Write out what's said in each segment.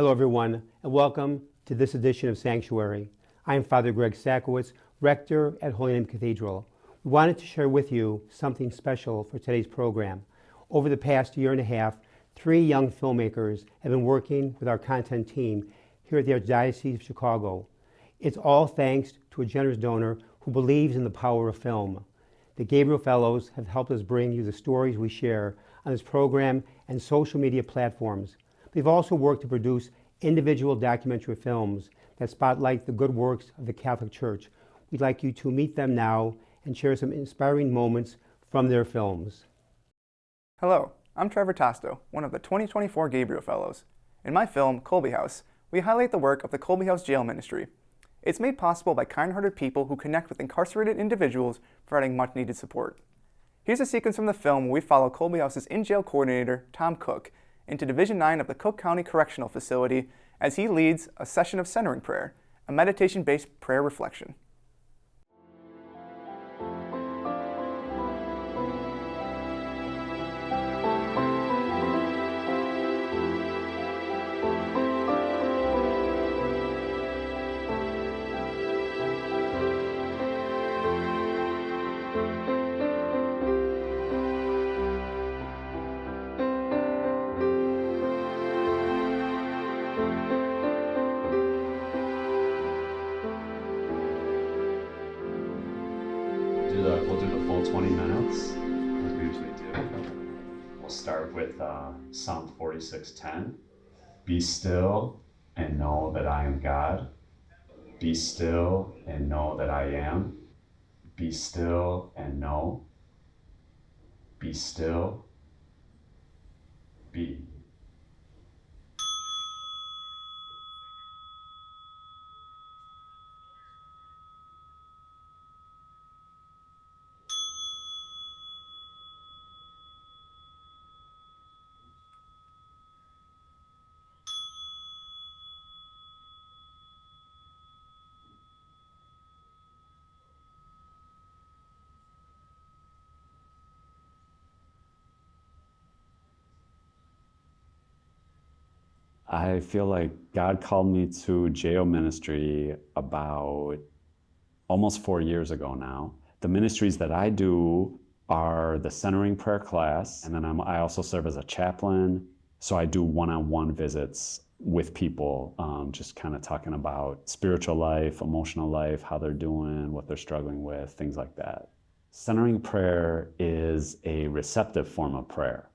Hello everyone, and welcome to this edition of Sanctuary. I am Father Greg Sakowicz, Rector at Holy Name Cathedral. We wanted to share with you something special for today's program. Over the past year and a half, 3 young filmmakers have been working with our content team here at the Archdiocese of Chicago. It's all thanks to a generous donor who believes in the power of film. The Gabriel Fellows have helped us bring you the stories we share on this program and social media platforms. We've also worked to produce individual documentary films that spotlight the good works of the Catholic Church. We'd like you to meet them now and share some inspiring moments from their films. Hello, I'm Trevor Tosto, one of the 2024 Gabriel Fellows. In my film, Kby House, we highlight the work of the Kby House jail ministry. It's made possible by kind-hearted people who connect with incarcerated individuals, providing much-needed support. Here's a sequence from the film where we follow Kby House's in-jail coordinator, Tom Cook, into Division 9 of the Cook County Correctional Facility as he leads a session of centering prayer, a meditation-based prayer reflection. We'll do the full 20 minutes, as we usually do. We'll start with Psalm 46:10. Be still and know that I am God. Be still and know that I am. Be still and know. Be still. Be. I feel like God called me to jail ministry about almost 4 years ago now. The ministries that I do are the centering prayer class, and then I also serve as a chaplain. So I do one-on-one visits with people, just kind of talking about spiritual life, emotional life, how they're doing, what they're struggling with, things like that. Centering prayer is a receptive form of prayer.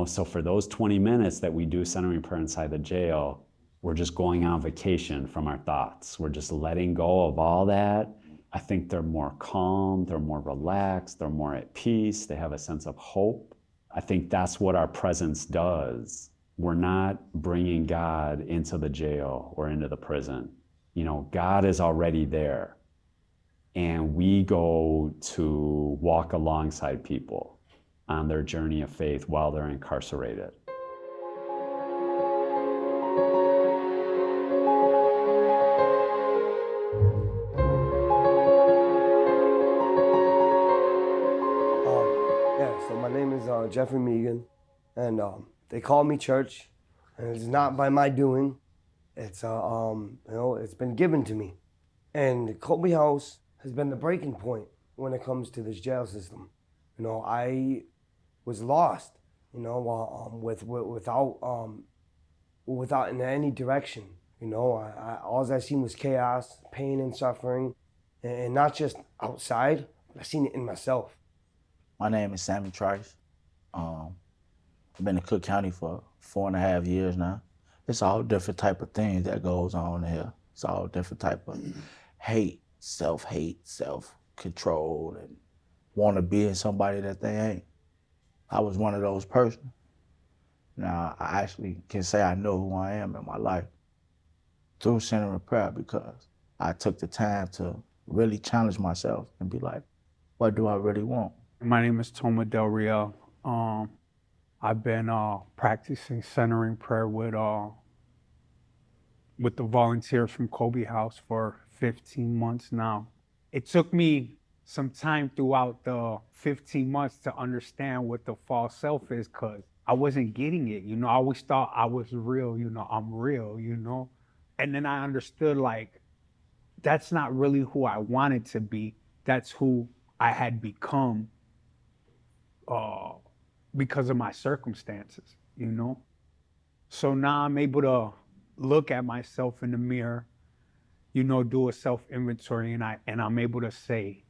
So for those 20 minutes that we do centering prayer inside the jail, we're just going on vacation from our thoughts. We're just letting go of all that. I think they're more calm, they're more relaxed, they're more at peace, they have a sense of hope. I think that's what our presence does. We're not bringing God into the jail or into the prison. God is already there. And we go to walk alongside people on their journey of faith while they're incarcerated. So my name is Jeffrey Megan, and they call me church, and it's not by my doing. It's it's been given to me, and Kby House has been the breaking point when it comes to this jail system. I was lost, without in any direction. All I seen was chaos, pain, and suffering, and not just outside, but I seen it in myself. My name is Sammy Trice. I've been in Cook County for 4.5 years now. It's all different type of things that goes on here. It's all different type of hate, self-control, and want to be somebody that they ain't. I was one of those persons. Now, I actually can say I know who I am in my life through centering prayer, because I took the time to really challenge myself and be like, what do I really want? My name is Toma Del Rio. I've been practicing centering prayer with the volunteers from Kby House for 15 months now. It took me some time throughout the 15 months to understand what the false self is, because I wasn't getting it. I always thought I was real, I'm real, And then I understood like, that's not really who I wanted to be. That's who I had become because of my circumstances, So now I'm able to look at myself in the mirror, do a self-inventory, and I'm able to say,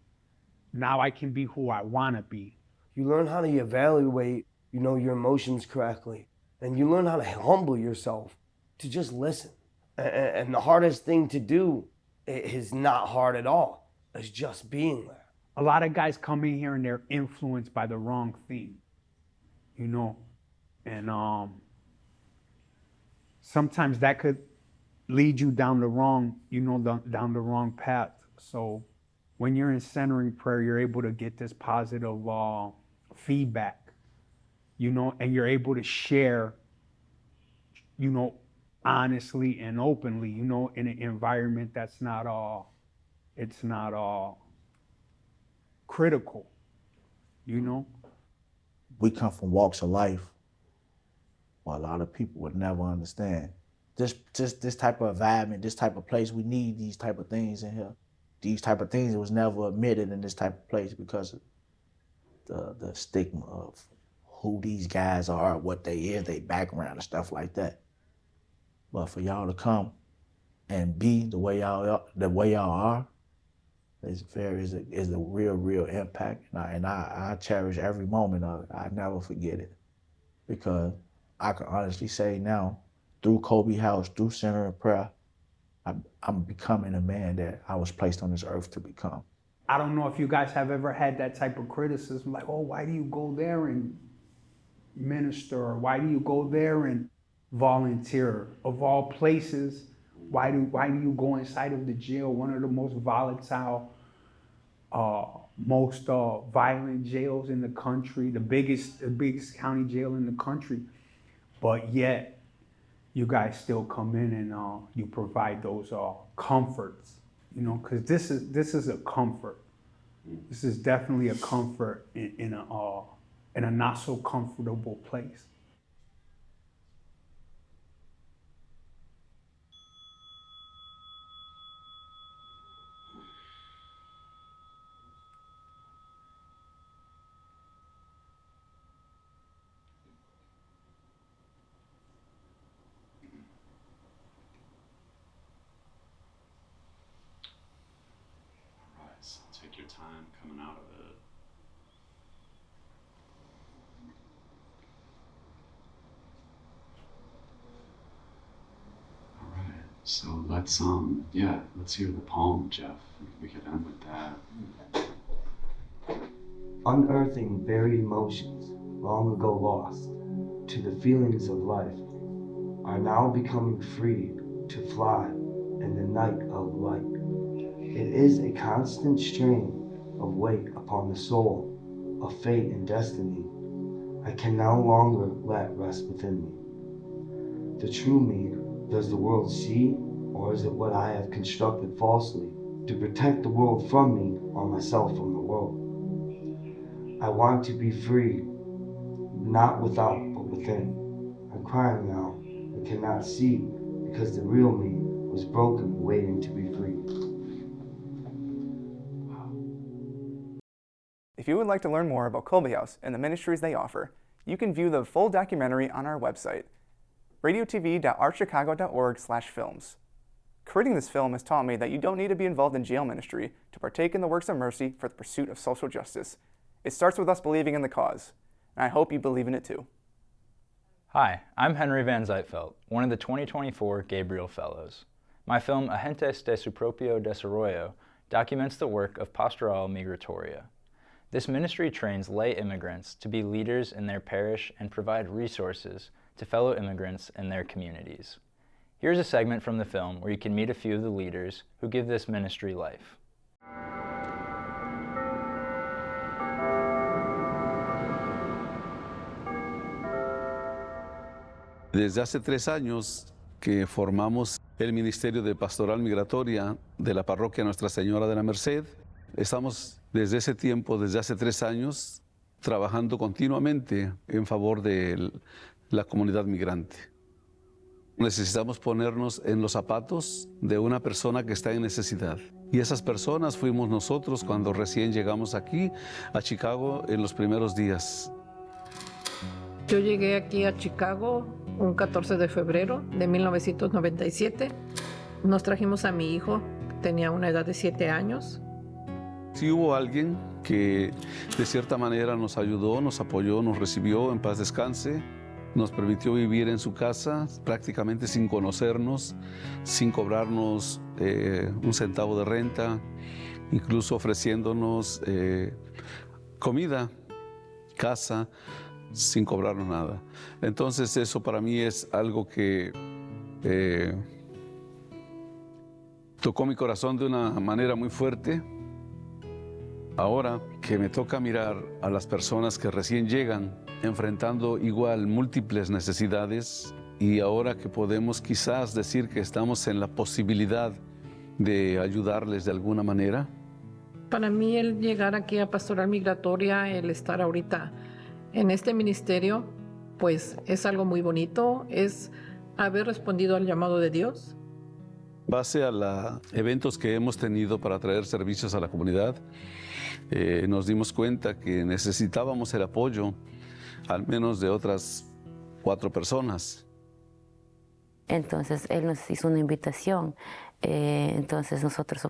now I can be who I want to be. You learn how to evaluate, your emotions correctly. And you learn how to humble yourself to just listen. And the hardest thing to do is not hard at all. It's just being there. A lot of guys come in here and they're influenced by the wrong thing, and sometimes that could lead you down the wrong, down the wrong path. So when you're in centering prayer, you're able to get this positive feedback, and you're able to share, honestly and openly, in an environment that's not all critical, We come from walks of life where a lot of people would never understand. This type of environment, this type of place, we need these type of things in here. These type of things, it was never admitted in this type of place because of the stigma of who these guys are, what they is, their background and stuff like that. But for y'all to come and be the way y'all are, is a real impact, and I cherish every moment of it. I never forget it, because I can honestly say now, through Kby House, through Center of Prayer, I'm becoming a man that I was placed on this earth to become. I don't know if you guys have ever had that type of criticism, like, oh, why do you go there and minister, or why do you go there and volunteer? Of all places, why do you go inside of the jail, one of the most volatile, most violent jails in the country, the biggest county jail in the country, but yet you guys still come in and you provide those comforts, because this is a comfort. This is definitely a comfort in a not so comfortable place. Take your time coming out of it. All right, so let's hear the poem, Jeff. We could end with that. Unearthing buried emotions long ago lost to the feelings of life are now becoming free to fly in the night of light. It is a constant strain of weight upon the soul, of fate and destiny. I can no longer let rest within me. The true me, does the world see, or is it what I have constructed falsely to protect the world from me or myself from the world? I want to be free, not without but within. I'm crying now, I cannot see, because the real me was broken, waiting to be free. If you would like to learn more about Kby House and the ministries they offer, you can view the full documentary on our website, radiotv.archchicago.org/films. Creating this film has taught me that you don't need to be involved in jail ministry to partake in the works of mercy for the pursuit of social justice. It starts with us believing in the cause, and I hope you believe in it too. Hi, I'm Henry Van Zijtveld, one of the 2024 Gabriel Fellows. My film Agentes de su propio desarrollo documents the work of Pastoral Migratoria. This ministry trains lay immigrants to be leaders in their parish and provide resources to fellow immigrants in their communities. Here's a segment from the film where you can meet a few of the leaders who give this ministry life. Desde hace 3 años que formamos el Ministerio de Pastoral Migratoria de la Parroquia Nuestra Señora de la Merced. Estamos desde ese tiempo, desde hace 3 años, trabajando continuamente en favor de la comunidad migrante. Necesitamos ponernos en los zapatos de una persona que está en necesidad. Y esas personas fuimos nosotros cuando recién llegamos aquí a Chicago en los primeros días. Yo llegué aquí a Chicago un 14 de febrero de 1997. Nos trajimos a mi hijo, tenía una edad de 7 años. Sí hubo alguien que de cierta manera nos ayudó, nos apoyó, nos recibió, en paz descanse. Nos permitió vivir en su casa prácticamente sin conocernos, sin cobrarnos un centavo de renta, incluso ofreciéndonos comida, casa, sin cobrarnos nada. Entonces eso para mí es algo que tocó mi corazón de una manera muy fuerte. Ahora que me toca mirar a las personas que recién llegan, enfrentando igual múltiples necesidades, y ahora que podemos quizás decir que estamos en la posibilidad de ayudarles de alguna manera. Para mí el llegar aquí a Pastoral Migratoria, el estar ahorita en este ministerio, pues es algo muy bonito, es haber respondido al llamado de Dios. Base a los eventos que hemos tenido para traer servicios a la comunidad, nos dimos cuenta que necesitábamos el apoyo al menos de otras 4 personas. Entonces él nos hizo una invitación, entonces nosotros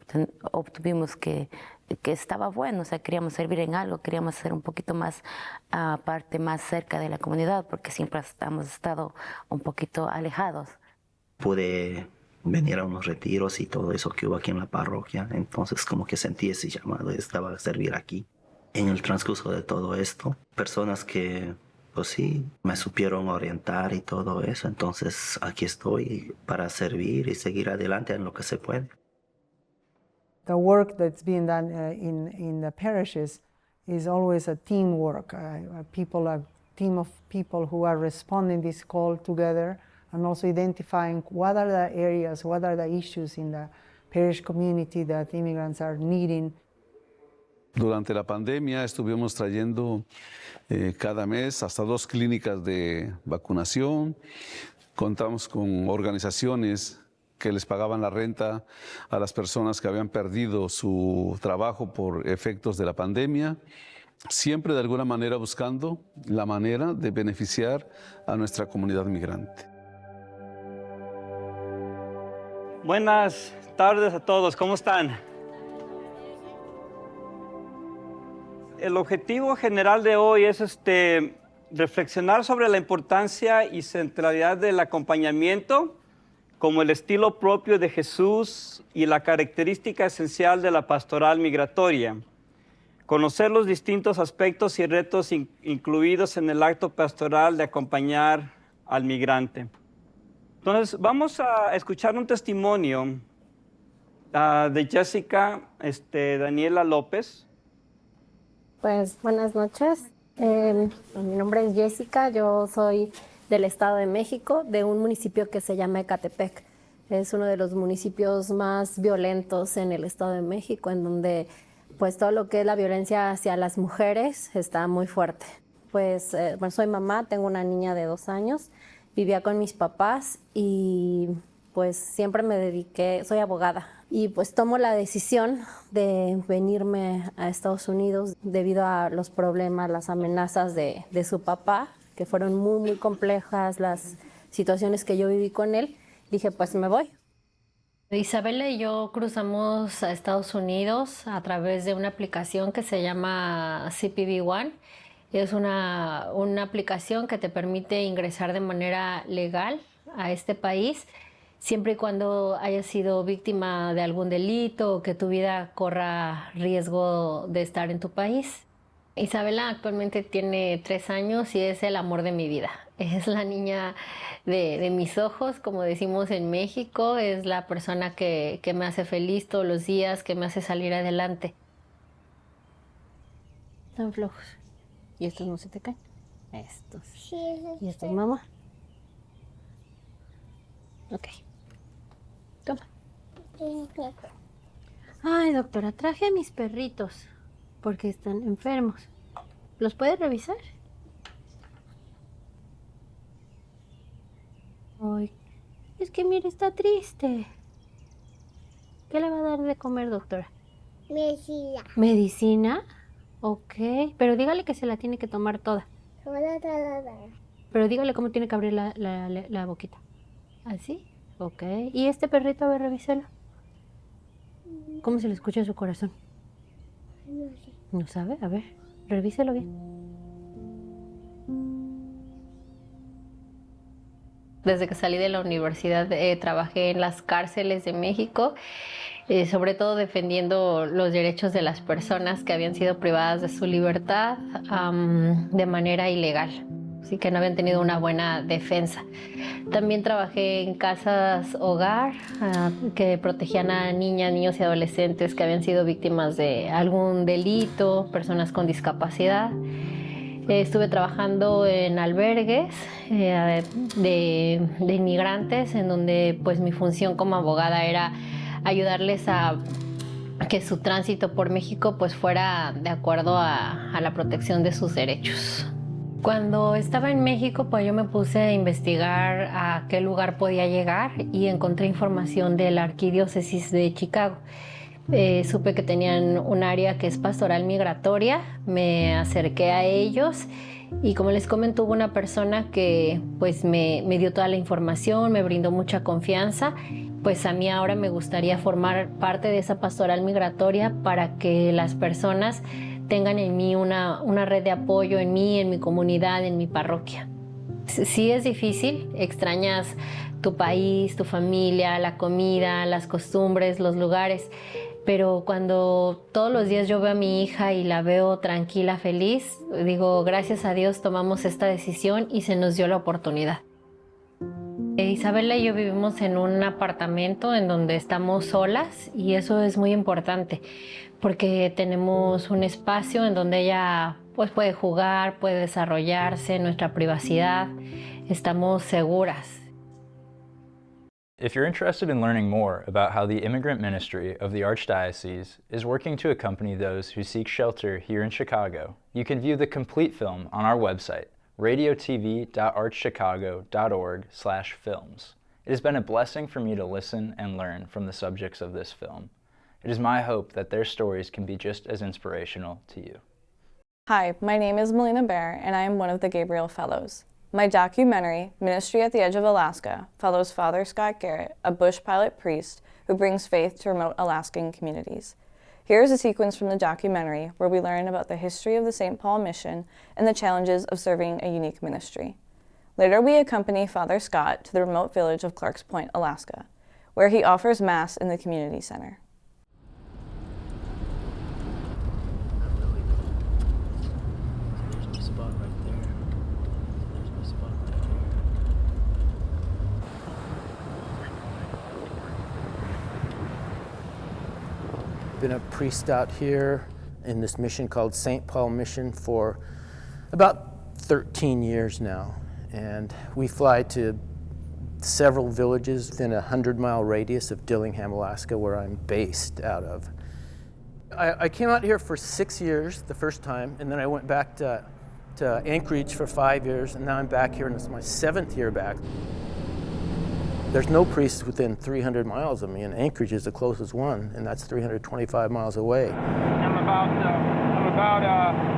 obtuvimos que estaba bueno, o sea, queríamos servir en algo, queríamos ser un poquito más aparte, más cerca de la comunidad, porque siempre hemos estado un poquito alejados. Pude venir a unos retiros y todo eso que hubo aquí en la parroquia, entonces como que sentí ese llamado, estaba a servir aquí. En el transcurso de todo esto, personas que pues sí, me supieron orientar y todo eso, entonces aquí estoy para servir y seguir adelante en lo que se puede. The work that's being done in the parishes is always a teamwork, a team of people who are responding this call together and also identifying what are the areas, what are the issues in the parish community that immigrants are needing. Durante la pandemia estuvimos trayendo cada mes hasta 2 clínicas de vacunación. Contamos con organizaciones que les pagaban la renta a las personas que habían perdido su trabajo por efectos de la pandemia, siempre de alguna manera buscando la manera de beneficiar a nuestra comunidad migrante. Buenas tardes a todos, ¿cómo están? El objetivo general de hoy es reflexionar sobre la importancia y centralidad del acompañamiento como el estilo propio de Jesús y la característica esencial de la pastoral migratoria. Conocer los distintos aspectos y retos incluidos en el acto pastoral de acompañar al migrante. Entonces, vamos a escuchar un testimonio de Jessica Daniela López. Pues buenas noches, mi nombre es Jessica, yo soy del Estado de México, de un municipio que se llama Ecatepec. Es uno de los municipios más violentos en el Estado de México, en donde pues todo lo que es la violencia hacia las mujeres está muy fuerte. Pues bueno, soy mamá, tengo una niña de 2 años, vivía con mis papás y pues siempre me dediqué, soy abogada. Y pues tomo la decisión de venirme a Estados Unidos debido a los problemas, las amenazas de su papá, que fueron muy, muy complejas, las situaciones que yo viví con él. Dije, pues me voy. Isabela y yo cruzamos a Estados Unidos a través de una aplicación que se llama Kby House. Es una aplicación que te permite ingresar de manera legal a este país, siempre y cuando hayas sido víctima de algún delito o que tu vida corra riesgo de estar en tu país. Isabela actualmente tiene 3 años y es el amor de mi vida. Es la niña de mis ojos, como decimos en México. Es la persona que me hace feliz todos los días, que me hace salir adelante. Están flojos. ¿Y estos no se te caen? Estos. ¿Y estos, mamá? Ok. Toma. Ay, doctora, traje a mis perritos porque están enfermos. ¿Los puede revisar? Ay, es que mire, está triste. ¿Qué le va a dar de comer, doctora? Medicina. ¿Medicina? Ok, pero dígale que se la tiene que tomar toda. Pero dígale cómo tiene que abrir la boquita. ¿Así? Ok. ¿Y este perrito? A ver, revíselo. ¿Cómo se le escucha en su corazón? No sé. ¿No sabe? A ver, revíselo bien. Desde que salí de la universidad trabajé en las cárceles de México, sobre todo defendiendo los derechos de las personas que habían sido privadas de su libertad de manera ilegal, así que no habían tenido una buena defensa. También trabajé en casas hogar que protegían a niñas, niños y adolescentes que habían sido víctimas de algún delito, personas con discapacidad. Estuve trabajando en albergues de inmigrantes, en donde pues mi función como abogada era ayudarles a que su tránsito por México pues fuera de acuerdo a la protección de sus derechos. Cuando estaba en México, pues yo me puse a investigar a qué lugar podía llegar y encontré información de la Archdiocese de Chicago. Supe que tenían un área que es Pastoral Migratoria, me acerqué a ellos y como les comento, hubo una persona que pues me dio toda la información, me brindó mucha confianza. Pues a mí ahora me gustaría formar parte de esa Pastoral Migratoria para que las personas tengan en mí una red de apoyo en mí, en mi comunidad, en mi parroquia. Sí es difícil, extrañas tu país, tu familia, la comida, las costumbres, los lugares, pero cuando todos los días yo veo a mi hija y la veo tranquila, feliz, digo, gracias a Dios tomamos esta decisión y se nos dio la oportunidad. Isabela y yo vivimos en un apartamento en donde estamos solas y eso es muy importante porque tenemos un espacio en donde ella pues, puede jugar, puede desarrollarse, nuestra privacidad, estamos seguras. If you're interested in learning more about how the immigrant ministry of the Archdiocese is working to accompany those who seek shelter here in Chicago, you can view the complete film on our website, radiotv.archchicago.org/films. It has been a blessing for me to listen and learn from the subjects of this film. It is my hope that their stories can be just as inspirational to you. Hi, my name is Melina Bear, and I am one of the Gabriel Fellows. My documentary, Ministry at the Edge of Alaska, follows Father Scott Garrett, a bush pilot priest who brings faith to remote Alaskan communities. Here is a sequence from the documentary where we learn about the history of the St. Paul mission and the challenges of serving a unique ministry. Later, we accompany Father Scott to the remote village of Clarks Point, Alaska, where he offers Mass in the community center. Been a priest out here in this mission called St. Paul Mission for about 13 years now. And we fly to several villages within a 100-mile radius of Dillingham, Alaska, where I'm based out of. I came out here for 6 years the first time, and then I went back to Anchorage for 5 years, and now I'm back here, and it's my 7th year back. There's no priests within 300 miles of me, and Anchorage is the closest one, and that's 325 miles away. I'm about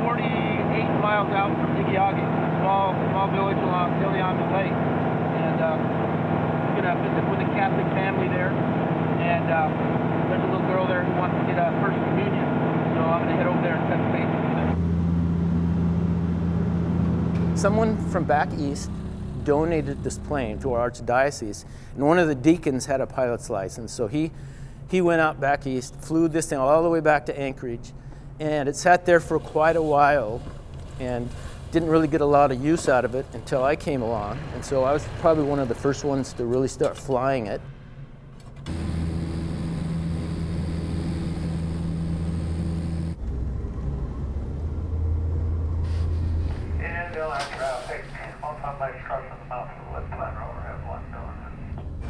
48 miles out from Kby, a small village along Dillingham Lake, and I'm gonna visit with a Catholic family there, and there's a little girl there who wants to get a First Communion, so I'm gonna head over there and touch base with them. Someone from back east donated this plane to our Archdiocese, and one of the deacons had a pilot's license, so he went out back east, flew this thing all the way back to Anchorage, and it sat there for quite a while and didn't really get a lot of use out of it until I came along, and so I was probably one of the first ones to really start flying it.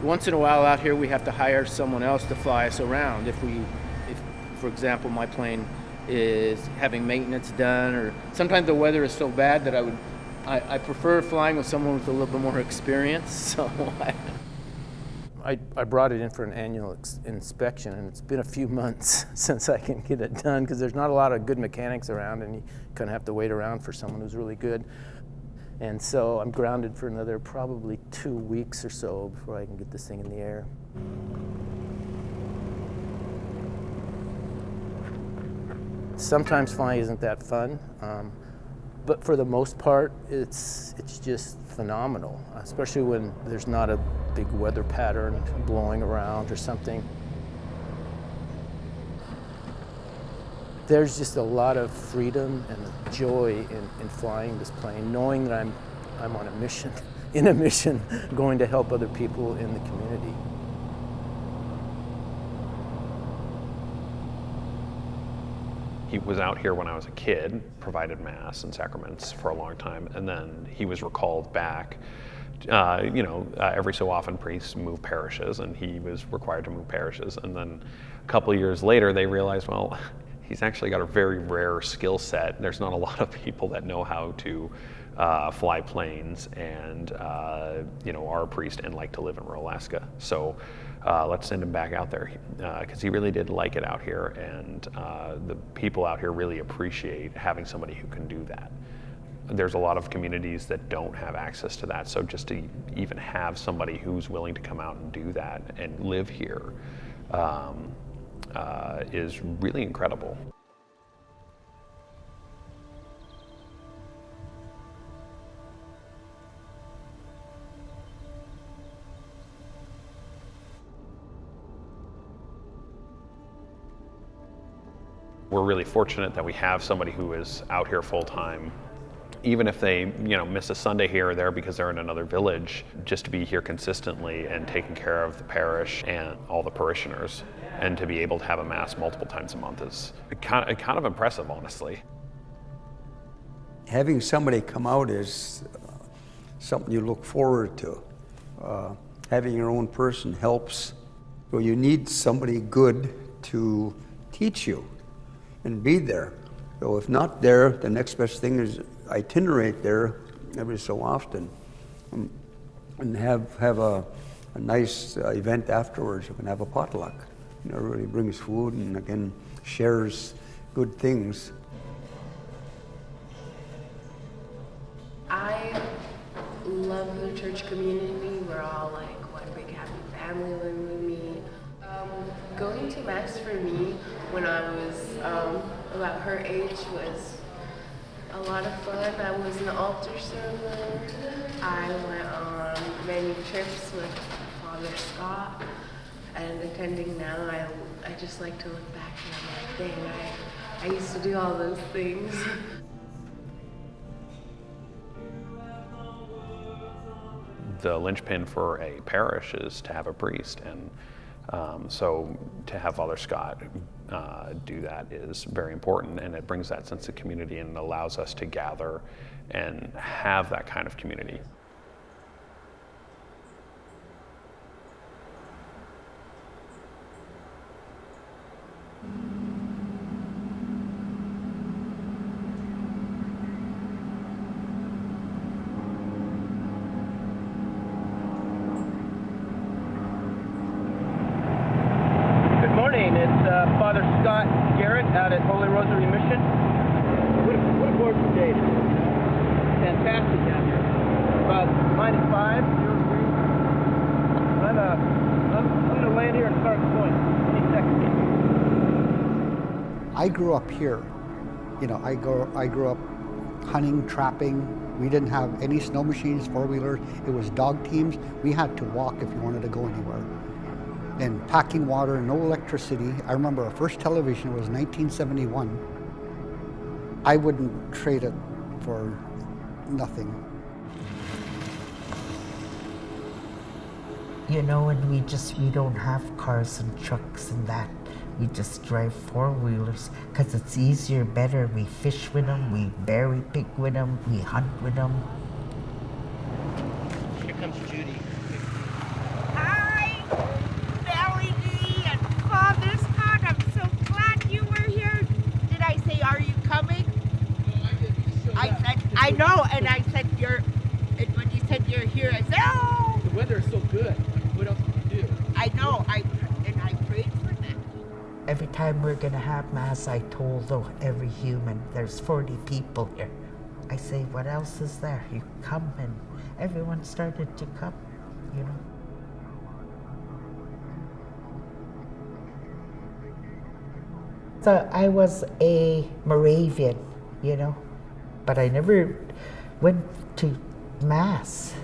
Once in a while out here we have to hire someone else to fly us around. If for example, my plane is having maintenance done, or sometimes the weather is so bad that I prefer flying with someone with a little bit more experience. So I brought it in for an annual inspection, and it's been a few months since I can get it done because there's not a lot of good mechanics around, and you kind of have to wait around for someone who's really good. And so I'm grounded for another probably 2 weeks or so before I can get this thing in the air. Sometimes flying isn't that fun, but for the most part, it's just phenomenal, especially when there's not a big weather pattern blowing around or something. There's just a lot of freedom and joy in flying this plane, knowing that I'm on a mission, in a mission, going to help other people in the community. He was out here when I was a kid, provided Mass and sacraments for a long time, and then he was recalled back. Every so often priests move parishes, and he was required to move parishes. And then a couple of years later, they realized, well, he's actually got a very rare skill set. There's not a lot of people that know how to fly planes and are a priest and like to live in rural Alaska. So let's send him back out there because he really did like it out here, and the people out here really appreciate having somebody who can do that. There's a lot of communities that don't have access to that, so just to even have somebody who's willing to come out and do that and live here is really incredible. We're really fortunate that we have somebody who is out here full-time, even if they miss a Sunday here or there because they're in another village, just to be here consistently and taking care of the parish and all the parishioners, and to be able to have a Mass multiple times a month is kind of impressive, honestly. Having somebody come out is something you look forward to. Having your own person helps. So you need somebody good to teach you and be there. So if not there, the next best thing is itinerate there every so often and have a nice event afterwards. You can have a potluck. Everybody brings food and again shares good things. I love the church community. We're all like one big happy family when we meet. Going to Mass for me when I was about her age was a lot of fun. I was an altar server. I went on many trips with Father Scott, and attending now, I just like to look back and I'm like, dang, I used to do all those things. The linchpin for a parish is to have a priest, and so to have Father Scott do that is very important, and it brings that sense of community and allows us to gather and have that kind of community. Father Scott Garrett out at Holy Rosary Mission. What a gorgeous day today. Fantastic down here. About -5, 0 degrees. I'm going to land here and start going. Any second. I grew up here. I grew up hunting, trapping. We didn't have any snow machines, four-wheelers. It was dog teams. We had to walk if you wanted to go anywhere. And packing water, no electricity. I remember our first television was 1971. I wouldn't trade it for nothing. And we don't have cars and trucks and that. We just drive four-wheelers because it's easier, better. We fish with them, we berry pick with them, we hunt with them. Here comes Judy. Father Scott, I'm so glad you were here. Did I Every time we're going to have Mass, I told every human, there's 40 people here. I say, what else is there? You come, and everyone started to come, you know. So I was a Moravian, you know, but I never went to Mass.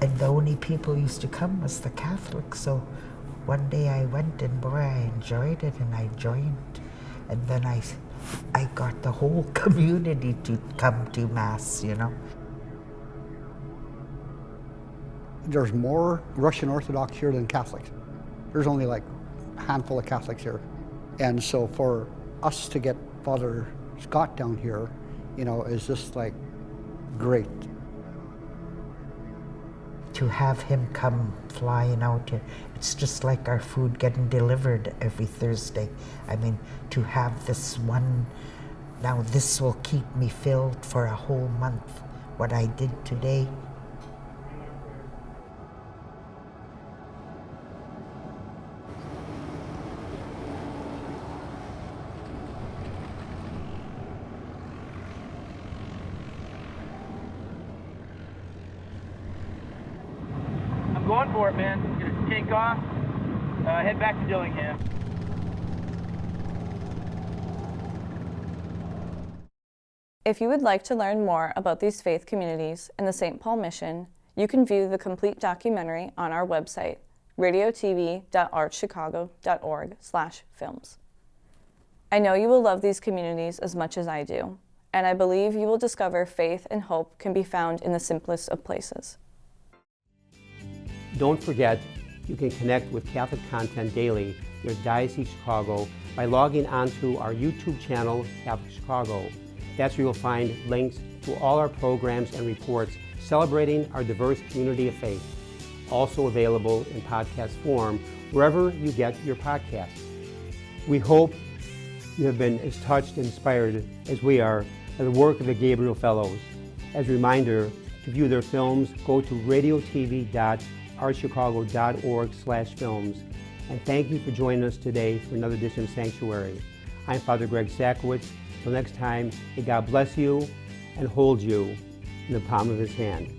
And the only people who used to come was the Catholics. So one day I went, and boy, I enjoyed it, and I joined. And then I got the whole community to come to Mass, you know. There's more Russian Orthodox here than Catholics. There's only like a handful of Catholics here. And so for us to get Father Scott down here, you know, is just like great. To have him come flying out here, it's just like our food getting delivered every Thursday. I mean, to have this one, now this will keep me filled for a whole month, what I did today. Going for it, man. Gonna take off, head back to Dillingham. If you would like to learn more about these faith communities and the St. Paul Mission, you can view the complete documentary on our website, radiotv.archchicago.org/films. I know you will love these communities as much as I do, and I believe you will discover faith and hope can be found in the simplest of places. Don't forget, you can connect with Catholic content daily here at Diocese Chicago by logging onto our YouTube channel, Catholic Chicago. That's where you'll find links to all our programs and reports celebrating our diverse community of faith. Also available in podcast form wherever you get your podcasts. We hope you have been as touched and inspired as we are by the work of the Gabriel Fellows. As a reminder, to view their films, go to radiotv.archchicago.org/films. And thank you for joining us today for another edition of Sanctuary. I'm Father Greg Sakowicz. Until next time, may God bless you and hold you in the palm of His hand.